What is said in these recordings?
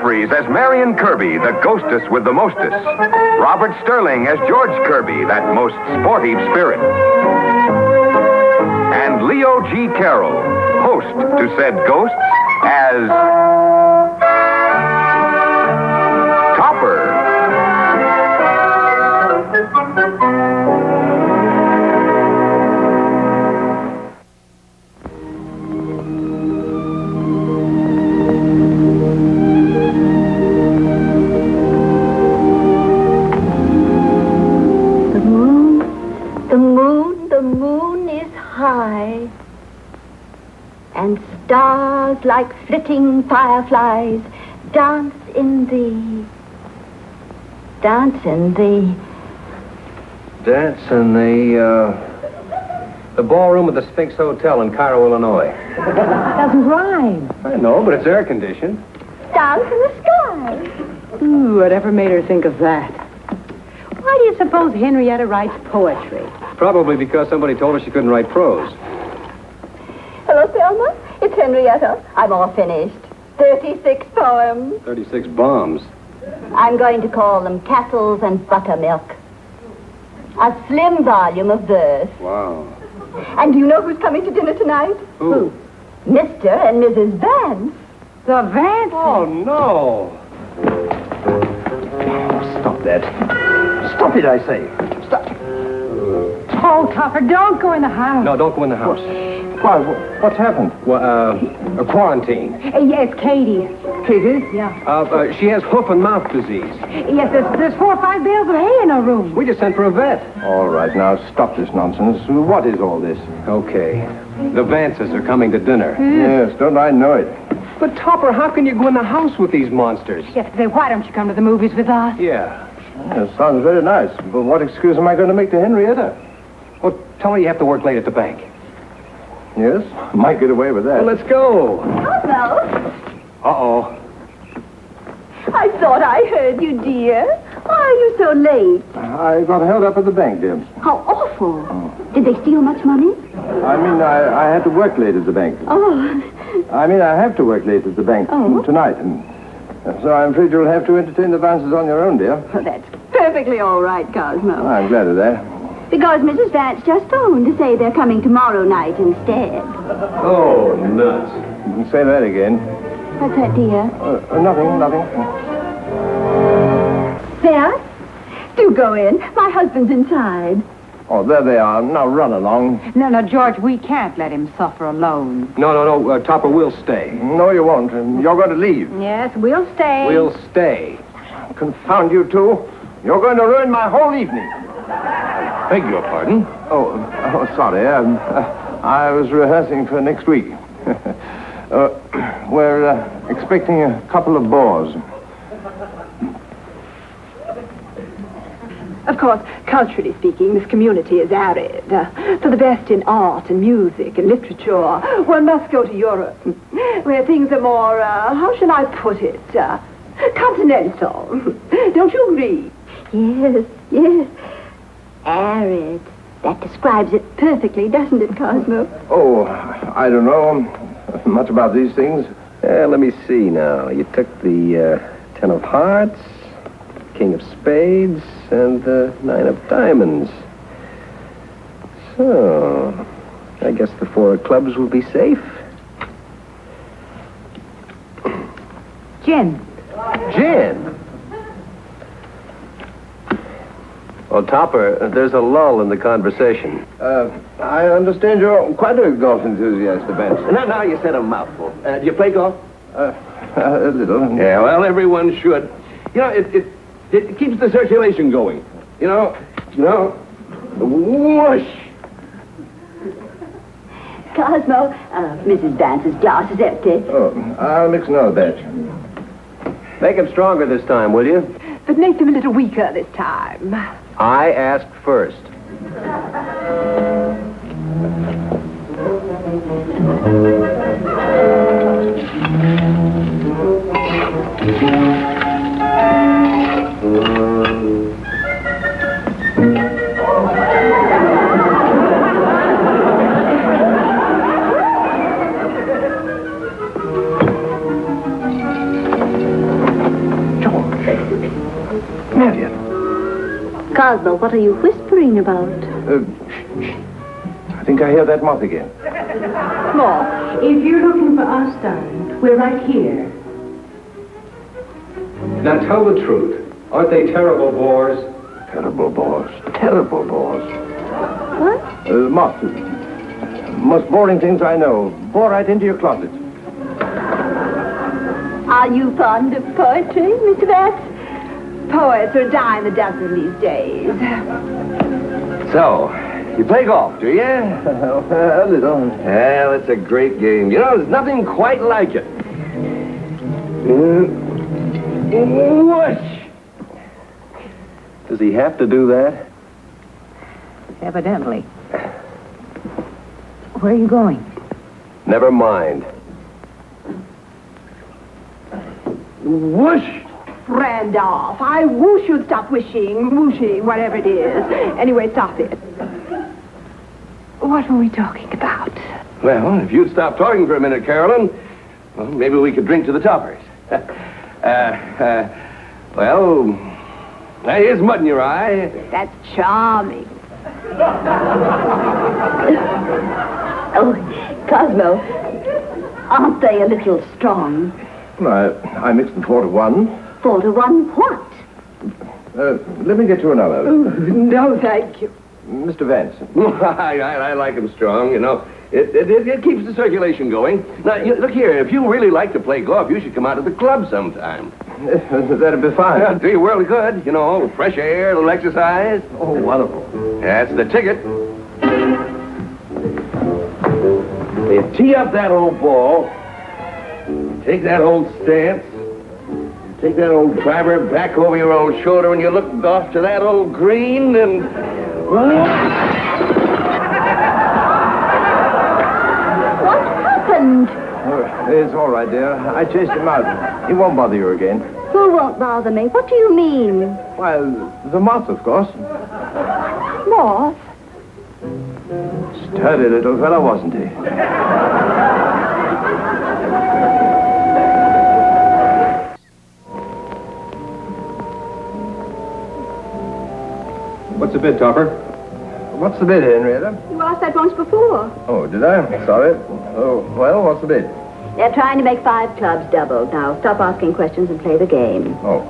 Jeffries as Marion Kirby, the ghostess with the mostest. Robert Sterling as George Kirby, that most sporty spirit. And Leo G. Carroll, host to said ghosts, as Topper. The moon is high, and stars like flitting fireflies dance in the ballroom at the Sphinx Hotel in Cairo, Illinois. Doesn't rhyme. I know, but it's air conditioned. dance in the sky. Ooh, whatever made her think of that? Why do you suppose Henrietta writes poetry? Probably because somebody told her she couldn't write prose. Hello, Thelma. It's Henrietta. I'm all finished. 36 poems. 36 bombs. I'm going to call them Castles and Buttermilk. A slim volume of verse. Wow. And do you know who's coming to dinner tonight? Who? Mr. and Mrs. Vance. The Vance? Oh, no. Stop that. Stop it, I say. Stop. Oh, Topper, don't go in the house. No, don't go in the house. Why, what's happened? Well, a quarantine. Yes, Katie. Katie? Yeah. She has hoof and mouth disease. Yes, there's 4 or 5 bales of hay in her room. We just sent for a vet. All right, now stop this nonsense. What is all this? Okay. The Vances are coming to dinner. Yes, don't I know it? But, Topper, how can you go in the house with these monsters? Yesterday, why don't you come to the movies with us? Yeah. It sounds very nice. But what excuse am I going to make to Henrietta? Well, tell her you have to work late at the bank. Yes, might get away with that. Well, let's go. Hello. Uh-oh. I thought I heard you, dear. Why are you so late? I got held up at the bank, dear. How awful. Did they steal much money? I mean, I had to work late at the bank. Oh. I mean, I have to work late at the bank tonight. And so I'm afraid you'll have to entertain the Vances on your own, dear. Well, that's perfectly all right, Cosmo. I'm glad of that. Because Mrs. Vance just phoned to say they're coming tomorrow night instead. Oh, nuts. Say that again. What's that, dear? Nothing. Vance? Do go in. My husband's inside. Oh, there they are. Now run along. No, George, we can't let him suffer alone. No. Topper, we'll stay. No, you won't. You're going to leave. Yes, we'll stay. We'll stay. Confound you two. You're going to ruin my whole evening. Beg your pardon? Oh, sorry. I was rehearsing for next week. We're expecting a couple of bores. Of course, culturally speaking, this community is arid. For the best in art and music and literature, one must go to Europe, where things are more, how shall I put it, continental. Don't you agree? Yes. Arid. That describes it perfectly, doesn't it, Cosmo? Oh, I don't know much about these things. Let me see now. You took the 10 of hearts, King of spades, and the 9 of diamonds. So, I guess the 4 of clubs will be safe. Gin. Gin? Well, Topper, there's a lull in the conversation. I understand you're quite a golf enthusiast, Vance. Now you said a mouthful. Do you play golf? A little. Yeah, well, everyone should. You know, it keeps the circulation going. You know, whoosh. Cosmo, Mrs. Vance's glass is empty. Oh, I'll mix another batch. Make him stronger this time, will you? But make them a little weaker this time. I asked first. Cosmo, what are you whispering about? I think I hear that moth again. Moth, if you're looking for us, darling, we're right here. Now tell the truth. Aren't they terrible bores? Terrible bores. Terrible bores. What? Moth. Most boring things I know. Bore right into your closet. Are you fond of poetry, Mr. Bax? Poets are a dime a dozen these days. So, you play golf, do you? A little. Well, it's a great game. You know, there's nothing quite like it. Whoosh! Does he have to do that? Evidently. Where are you going? Never mind. Whoosh! Randolph, I wish you'd stop whooshing, whatever it is. Anyway, stop it. What were we talking about? Well, if you'd stop talking for a minute, Carolyn, well, maybe we could drink to the toppers. Well, here's mud in your eye. That's charming. Oh, Cosmo, aren't they a little strong? I mixed them 4 to 1. 4 to 1 what? Let me get you another. No, thank you. Mr. Vance. I like them strong, you know. It keeps the circulation going. Now, look here, if you really like to play golf, you should come out to the club sometime. That'd be fine. Yeah, do your world good, you know, fresh air, a little exercise. Oh, wonderful. That's the ticket. You tee up that old ball, take that old stance, take that old driver back over your old shoulder, and you look off to that old green, and... What happened? It's all right, dear. I chased him out. He won't bother you again. Who won't bother me? What do you mean? Why, the moth, of course. Moth? Sturdy little fellow, wasn't he? What's the bid, Topper? What's the bid, Henrietta? You asked that once before. Oh, did I? Sorry. Oh, well, what's the bid? They're trying to make 5 clubs doubled. Now, stop asking questions and play the game. Oh.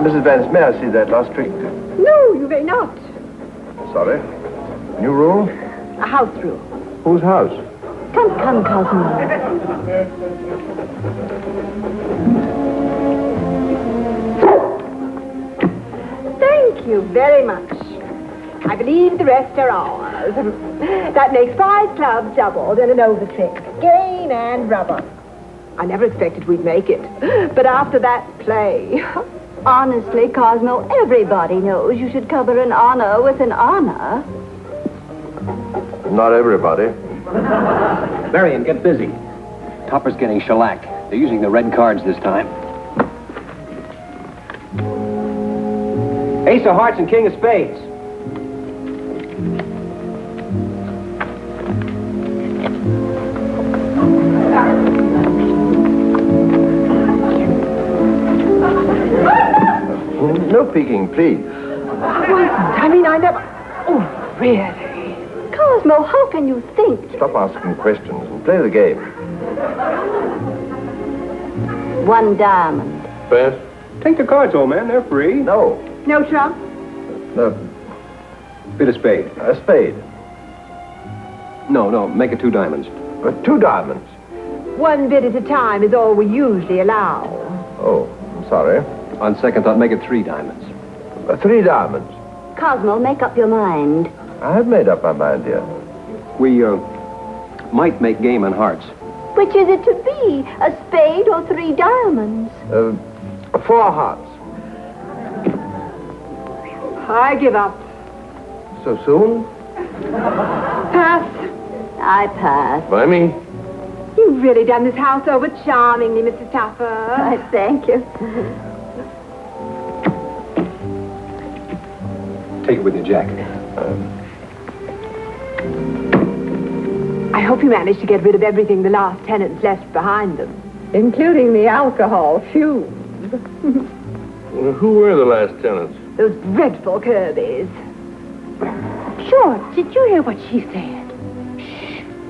Mrs. Vance, may I see that last trick? No, you may not. Sorry. New rule? A house rule. Whose house? Come, Cosmo. Thank you very much. I believe the rest are ours. That makes 5 clubs doubled and an over trick. Game and rubber. I never expected we'd make it. But after that play... Honestly, Cosmo, everybody knows you should cover an honor with an honor. Not everybody. Marion, get busy. Topper's getting shellacked. They're using the red cards this time. Ace of hearts and king of spades. No peeking, please. I mean, I never... Oh, really? Cosmo, how can you think? Stop asking questions and play the game. 1 diamond. First? Take the cards, old man. They're free. No. No trump? No. Bid a spade. A spade. No, make it 2 diamonds. 2 diamonds. 1 bid at a time is all we usually allow. Oh, I'm sorry. On second thought, make it 3 diamonds. 3 diamonds. Cosmo, make up your mind. I have made up my mind, dear. We, might make game on hearts. Which is it to be? A spade or 3 diamonds? 4 hearts. I give up. So soon? Pass. I pass. By me. You've really done this house over charmingly, Mrs. Topper. I thank you. Take it with you, Jack. I hope you managed to get rid of everything the last tenants left behind them. Including the alcohol fumes. Who were the last tenants? Those dreadful Kirbys. George, did you hear what she said?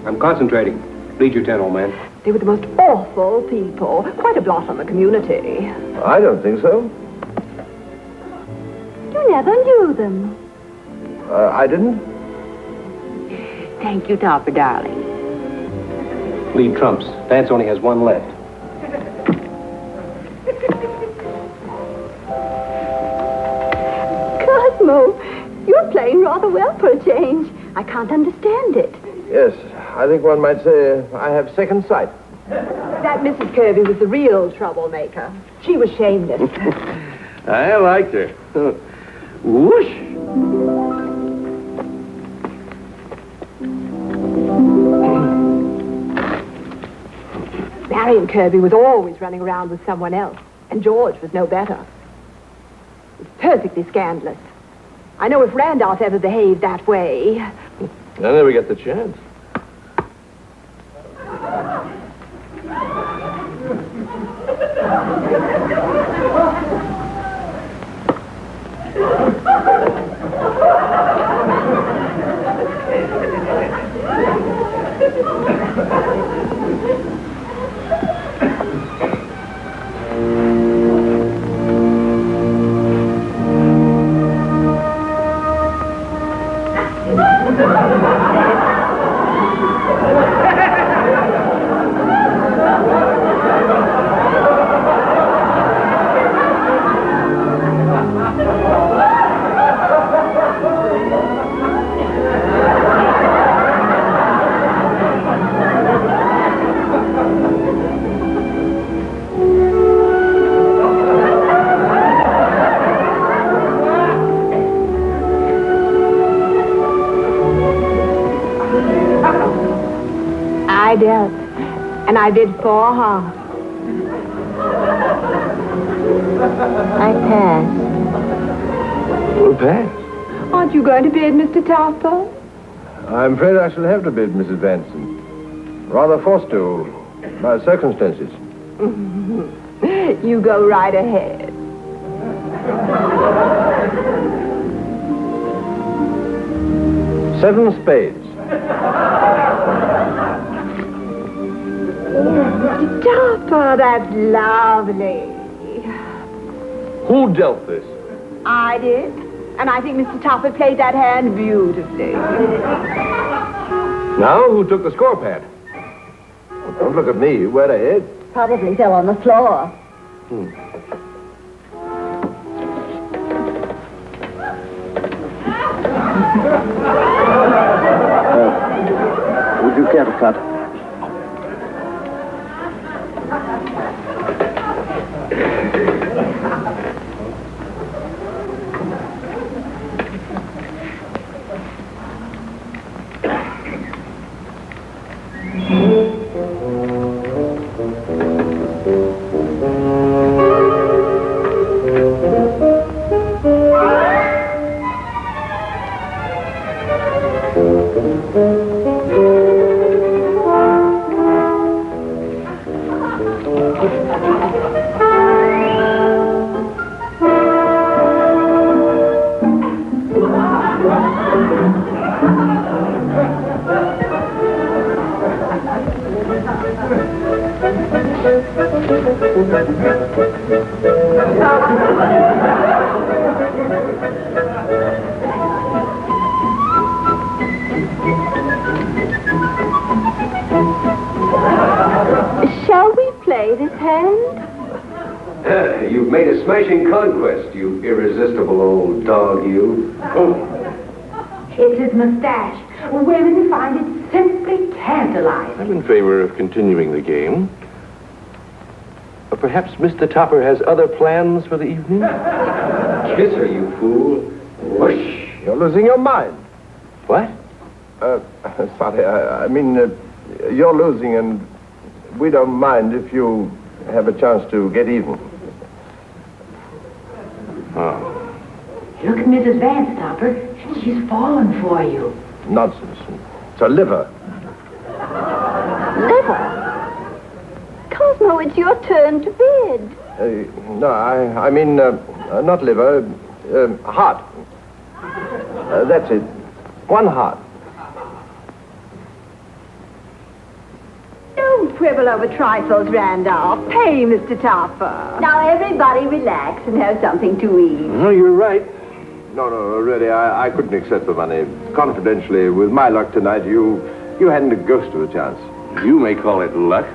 I'm concentrating. Lead your tent, old man. They were the most awful people. Quite a blot on the community. I don't think so. You never knew them. I didn't. Thank you, Topper, darling. Lead trumps. Vance only has one left. Cosmo, you're playing rather well for a change. I can't understand it. Yes, I think one might say I have second sight. That Mrs. Kirby was the real troublemaker. She was shameless. I liked her. Whoosh! Marion Kirby was always running around with someone else, and George was no better. It's perfectly scandalous. I know if Randolph ever behaved that way. I never get the chance. I dealt, and I bid 4 halves. I passed. We'll pass. Aren't you going to bid, Mr. Topper? I'm afraid I shall have to bid, Mrs. Vanson. Rather forced to, by circumstances. You go right ahead. Seven spades. Mr. Topper, that's lovely. Who dealt this? I did. And I think Mr. Topper played that hand beautifully. Now, who took the score pad? Oh, don't look at me. You went ahead. Probably fell on the floor. Would you care to cut? Shall we play this hand? You've made a smashing conquest, you irresistible old dog, you. It's his mustache. Women find it simply tantalizing. I'm in favor of continuing the game. Or perhaps Mr. Topper has other plans for the evening? Kiss her, you fool. Whoosh. You're losing your mind. What? Sorry, I mean, you're losing, and we don't mind if you have a chance to get even. Oh. Look at Mrs. Vance, Topper. She's fallen for you. Nonsense. It's a liver. Liver? Cosmo, it's your turn to bid. No, I mean, not liver, heart. That's it. One heart. Don't quibble over trifles, Randolph. Pay Mr. Topper. Now, everybody relax and have something to eat. No, you're right. No, really, I couldn't accept the money. Confidentially, with my luck tonight, you hadn't a ghost of a chance. You may call it luck.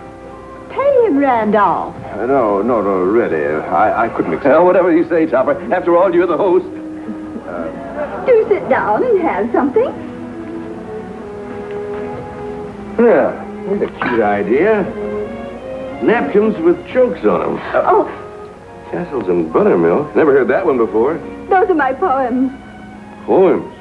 Pay him, Randolph. No, really, I couldn't accept. Well, whatever you say, Topper. After all, you're the host. Do sit down and have something. Yeah, that's a cute idea. Napkins with jokes on them. Oh, Castles and buttermilk. Never heard that one before. those are my poems. Poems.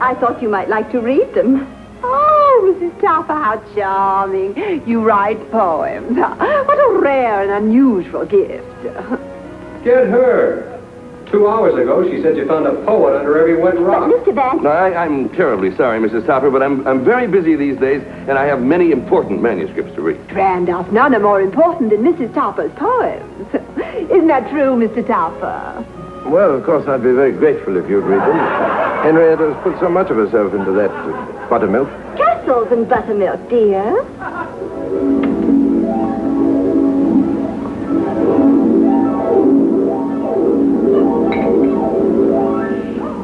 I thought you might like to read them. Oh, Mrs. Topper, how charming. You write poems. What a rare and unusual gift. Get her. 2 hours ago, she said you found a poet under every wet But, rock. Mr. Vance, No, I'm terribly sorry, Mrs. Topper, but I'm very busy these days, and I have many important manuscripts to read. Randolph, none are more important than Mrs. Topper's poems. Isn't that true, Mr. Topper? Well, of course, I'd be very grateful if you'd read them. Henrietta's put so much of herself into that buttermilk. castles and buttermilk, dear.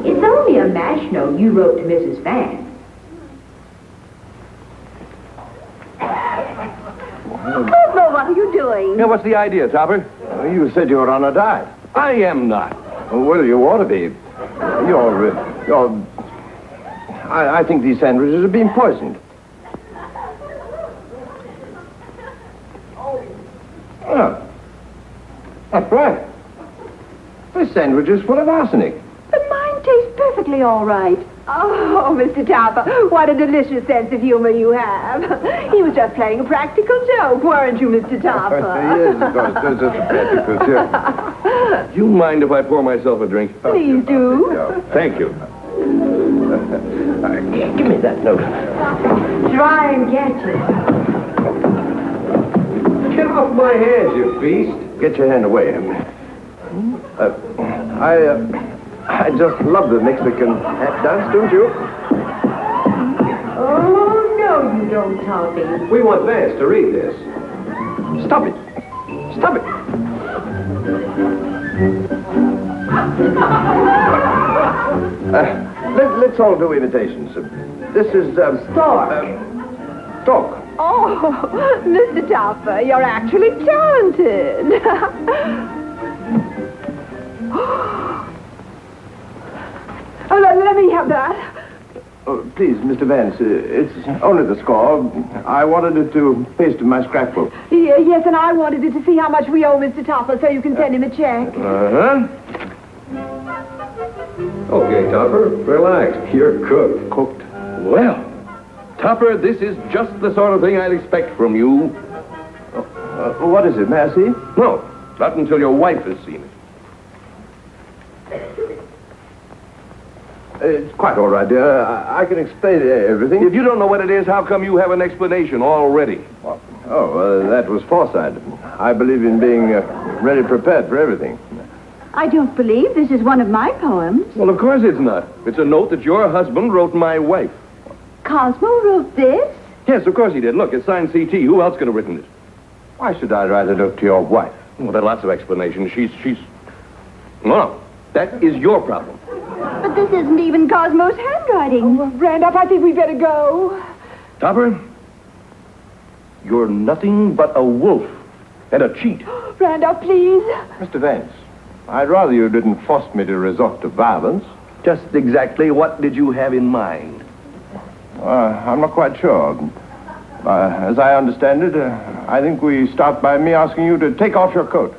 It's only a mash note you wrote to Mrs. Vance. Cosmo, what are you doing? Now, what's the idea, Topper? You said you were on a diet. I am not. Well, you ought to be. I think these sandwiches have been poisoned. Oh, that's right. This sandwich is full of arsenic. But mine tastes perfectly all right. Oh, Mr. Topper, what a delicious sense of humor you have. He was just playing a practical joke, weren't you, Mr. Topper? Yes, of course. It's just a practical joke. Do you mind if I pour myself a drink? Please do. Thank you. Give me that note. Try and get you. Get off my hands, you beast. Get your hand away. I just love the Mexican hat dance, don't you? Oh, no, you don't, Toppy. We want Vance to read this. Stop it. Stop it. Let's all do imitations. This is, Stork. Stork. Oh, Mr. Topper, you're actually talented. Oh, let me have that. Oh, please, Mr. Vance, it's only the score. I wanted it to paste in my scrapbook. Yes, and I wanted it to see how much we owe Mr. Topper so you can send him a check. Uh-huh. Okay, Topper, relax. You're cooked. Cooked. Well, Topper, this is just the sort of thing I'd expect from you. What is it, may I see? No, not until your wife has seen it. It's quite all right, dear. I can explain everything. If you don't know what it is, how come you have an explanation already? That was foresight. I believe in being ready prepared for everything. I don't believe this is one of my poems. Well, of course it's not. It's a note that your husband wrote my wife. Cosmo wrote this? Yes, of course he did. Look, it's signed CT. Who else could have written it? Why should I write a note to your wife? Well, there are lots of explanations. She's... No, that is your problem. But this isn't even Cosmo's handwriting. Well, Randolph, I think we better go. Topper, you're nothing but a wolf and a cheat. Randolph, please. Mr. Vance, I'd rather you didn't force me to resort to violence. Just exactly what did you have in mind? I'm not quite sure. As I understand it, I think we start by me asking you to take off your coat.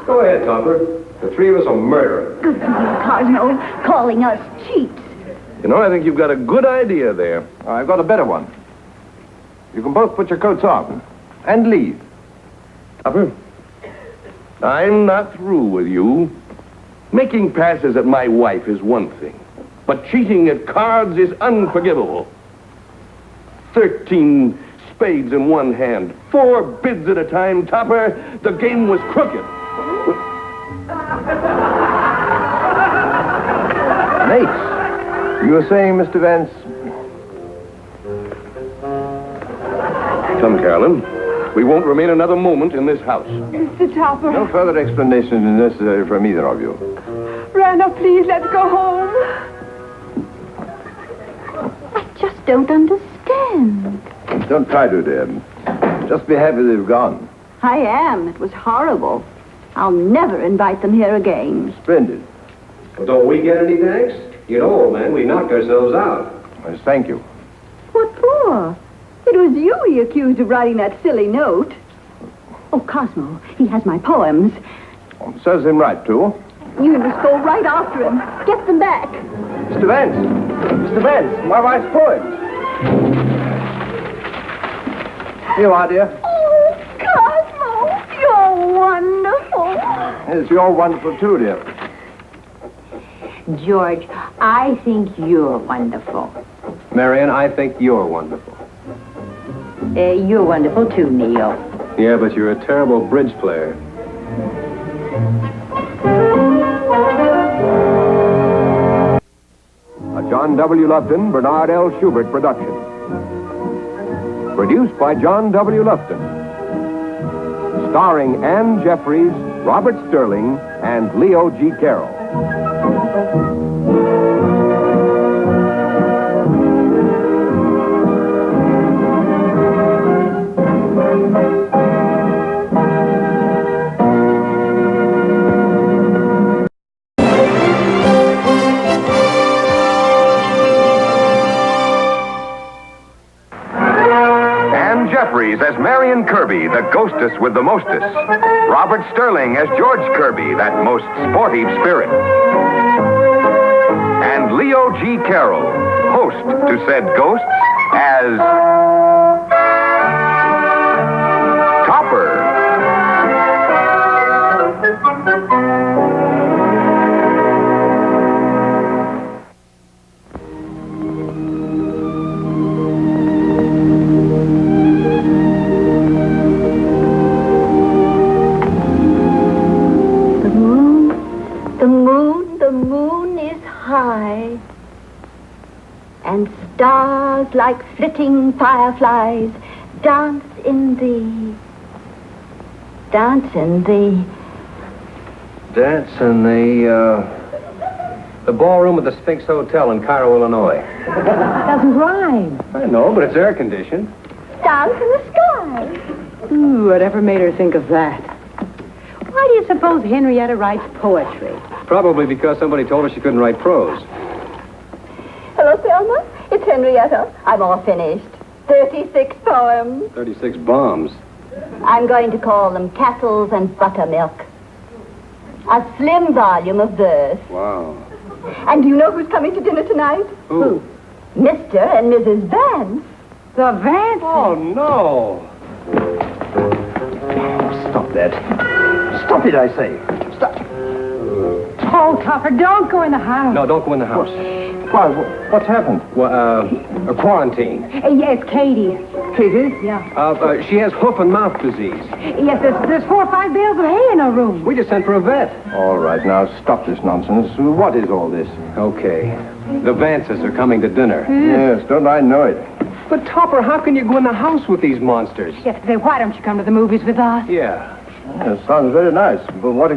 Go ahead, Topper. The three of us will murder him. Good for you, Cosmo, calling us cheats. You know, I think you've got a good idea there. I've got a better one. You can both put your coats on and leave. Topper, I'm not through with you. Making passes at my wife is one thing, but cheating at cards is unforgivable. 13 spades in one hand, 4 bids at a time, Topper. The game was crooked. Nate, you were saying, Mr. Vance? Come, Carolyn. We won't remain another moment in this house. Mr. Topper. No further explanation is necessary from either of you. Randolph, please, let's go home. I just don't understand. Don't try to, dear. Just be happy they've gone. I am. It was horrible. I'll never invite them here again. Splendid. Well, don't we get any thanks? You know, old man, we knocked ourselves out. Yes, thank you. What for? It was you he accused of writing that silly note. Oh, Cosmo, he has my poems. Serves him right, too. You must go right after him. Get them back. Mr. Vance! Mr. Vance, my wife's poems. Here you are, dear. Oh, Cosmo, you're wonderful. Yes, you're wonderful, too, dear. George, I think you're wonderful. Marion, I think you're wonderful. You're wonderful too, Neil. Yeah, but you're a terrible bridge player. A John W. Lufton, Bernard L. Schubert production. Produced by John W. Lufton. Starring Ann Jeffries, Robert Sterling, and Leo G. Carroll. Jeffries as Marion Kirby, the ghostess with the mostess. Robert Sterling as George Kirby, that most sporty spirit. And Leo G. Carroll, host to said ghosts, as Topper. The moon is high, and stars like flitting fireflies dance in the ballroom at the Sphinx Hotel in Cairo, Illinois. Doesn't rhyme. I know, but it's air conditioned. dance in the sky. Ooh, whatever made her think of that? Why do you suppose Henrietta writes poetry? Probably because somebody told her she couldn't write prose. Hello, Thelma. It's Henrietta. I'm all finished. 36 poems. 36 bombs. I'm going to call them Castles and Buttermilk. A slim volume of verse. Wow. And do you know who's coming to dinner tonight? Who? Mr. and Mrs. Vance. The Vance? Oh, no. Stop that. Stop it, I say. Stop. Oh, Topper, don't go in the house. No, don't go in the house. Why, what's happened? Well, a quarantine. Yes, Katie. Katie? Yeah. She has hoof and mouth disease. Yes, there's 4 or 5 bales of hay in her room. We just sent for a vet. All right, now stop this nonsense. What is all this? Okay. The Vances are coming to dinner. Yes, don't I know it? But, Topper, how can you go in the house with these monsters? Yesterday, why don't you come to the movies with us? Yeah. Sounds very nice. But what